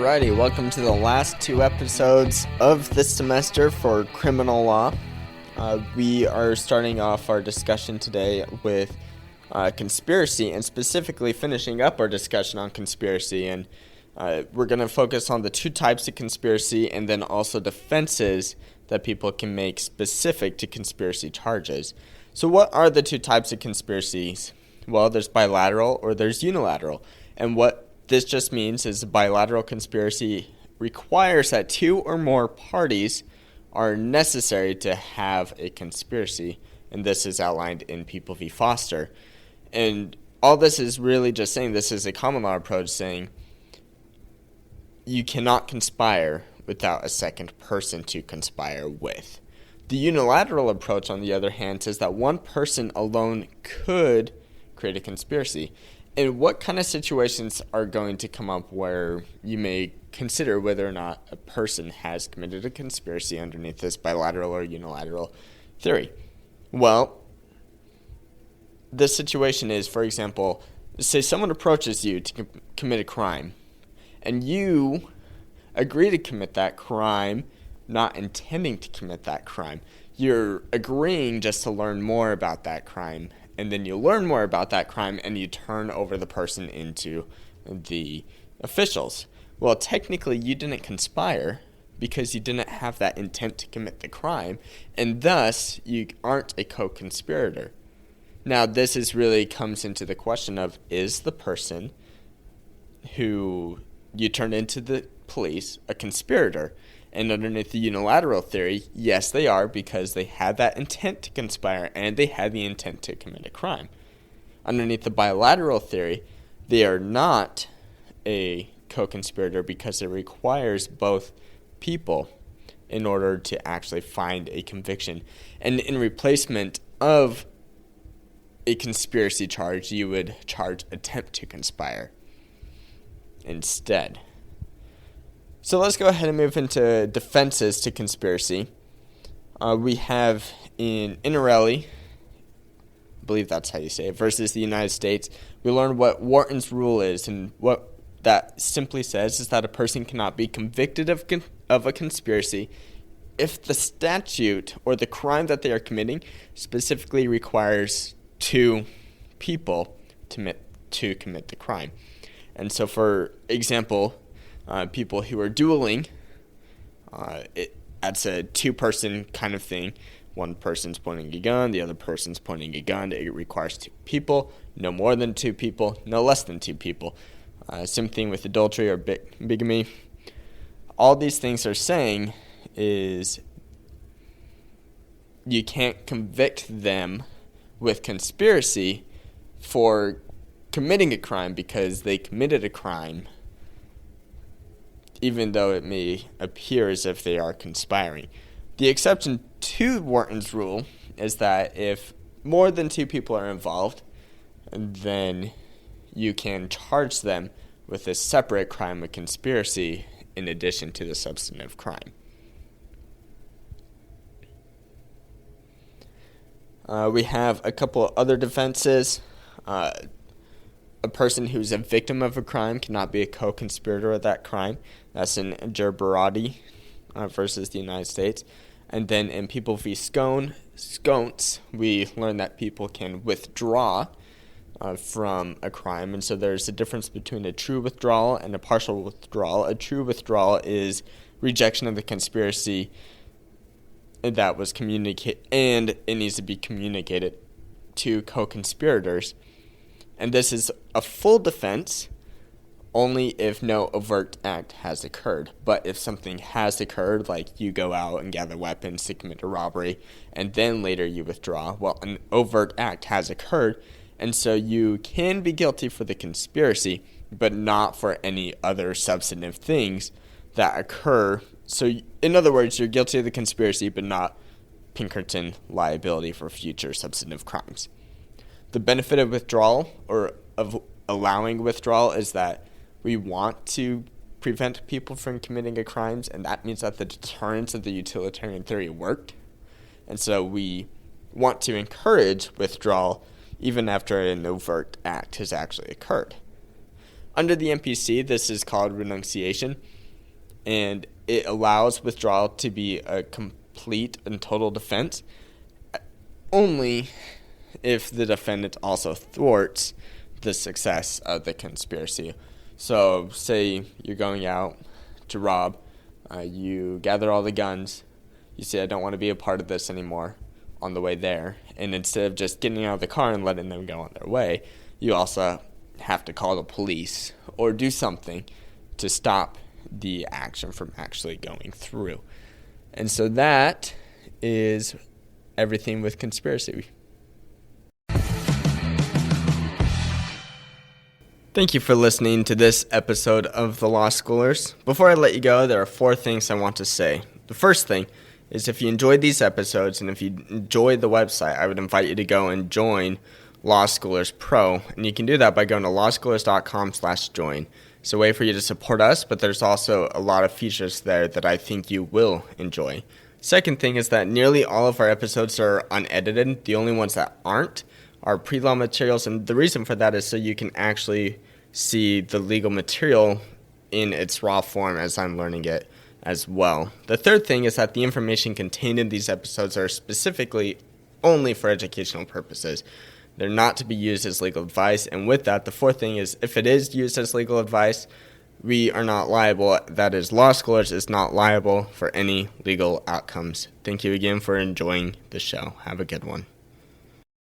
Alrighty, welcome to the last two episodes of this semester for criminal law. We are starting off our discussion today with conspiracy, and specifically finishing up our discussion on conspiracy. And we're going to focus on the two types of conspiracy and then also defenses that people can make specific to conspiracy charges. So what are the two types of conspiracies? Well, there's bilateral or there's unilateral. And what this just means is a bilateral conspiracy requires that two or more parties are necessary to have a conspiracy. And this is outlined in People v. Foster. And all this is really just saying, this is a common law approach saying you cannot conspire without a second person to conspire with. The unilateral approach, on the other hand, says that one person alone could create a conspiracy. And what kind of situations are going to come up where you may consider whether or not a person has committed a conspiracy underneath this bilateral or unilateral theory? Well, the situation is, for example, say someone approaches you to commit a crime, and you agree to commit that crime not intending to commit that crime. You're agreeing just to learn more about that crime. And then you learn more about that crime and you turn over the person into the officials. Well, technically you didn't conspire because you didn't have that intent to commit the crime, and thus you aren't a co-conspirator. Now, this is really comes into the question of, is the person who you turn into the police a conspirator? And underneath the unilateral theory, yes, they are, because they had that intent to conspire and they had the intent to commit a crime. Underneath the bilateral theory, they are not a co-conspirator because it requires both people in order to actually find a conviction. And in replacement of a conspiracy charge, you would charge attempt to conspire instead. So let's go ahead and move into defenses to conspiracy. We have in Inarelli, I believe that's how you say it, versus the United States, we learned what Wharton's rule is, and what that simply says is that a person cannot be convicted of a conspiracy if the statute or the crime that they are committing specifically requires two people to commit the crime. And so, for example, people who are dueling, that's a two-person kind of thing. One person's pointing a gun, the other person's pointing a gun. It requires two people, no more than two people, no less than two people. Same thing with adultery or bigamy. All these things are saying is you can't convict them with conspiracy for committing a crime because they committed a crime, even though it may appear as if they are conspiring. The exception to Wharton's rule is that if more than two people are involved, then you can charge them with a separate crime of conspiracy in addition to the substantive crime. We have a couple other defenses. A person who's a victim of a crime cannot be a co-conspirator of that crime. That's in Gerberati versus the United States. And then in People v. Sconce, we learned that people can withdraw from a crime. And so there's a difference between a true withdrawal and a partial withdrawal. A true withdrawal is rejection of the conspiracy that was communicated, and it needs to be communicated to co-conspirators. And this is a full defense only if no overt act has occurred. But if something has occurred, like you go out and gather weapons to commit a robbery, and then later you withdraw, well, an overt act has occurred, and so you can be guilty for the conspiracy, but not for any other substantive things that occur. So, in other words, you're guilty of the conspiracy, but not Pinkerton liability for future substantive crimes. The benefit of withdrawal, or of allowing withdrawal, is that we want to prevent people from committing crimes, and that means that the deterrence of the utilitarian theory worked. And so we want to encourage withdrawal even after an overt act has actually occurred. Under the MPC, this is called renunciation. and it allows withdrawal to be a complete and total defense only if the defendant also thwarts the success of the conspiracy. So say you're going out to rob, you gather all the guns, you say, I don't want to be a part of this anymore on the way there, and instead of just getting out of the car and letting them go on their way, you also have to call the police or do something to stop the action from actually going through. And so that is everything with conspiracy. Thank you for listening to this episode of The Law Schoolers. Before I let you go, there are 4 things I want to say. The first thing is if you enjoyed these episodes and if you enjoyed the website, I would invite you to go and join Law Schoolers Pro. And you can do that by going to lawschoolers.com/join. It's a way for you to support us, but there's also a lot of features there that I think you will enjoy. Second thing is that nearly all of our episodes are unedited. The only ones that aren't are pre-law materials, and the reason for that is so you can actually see the legal material in its raw form as I'm learning it as well. The third thing is that the information contained in these episodes are specifically only for educational purposes. They're not to be used as legal advice, and with that, the fourth thing is if it is used as legal advice, we are not liable. That is, Law Schoolers is not liable for any legal outcomes. Thank you again for enjoying the show. Have a good one.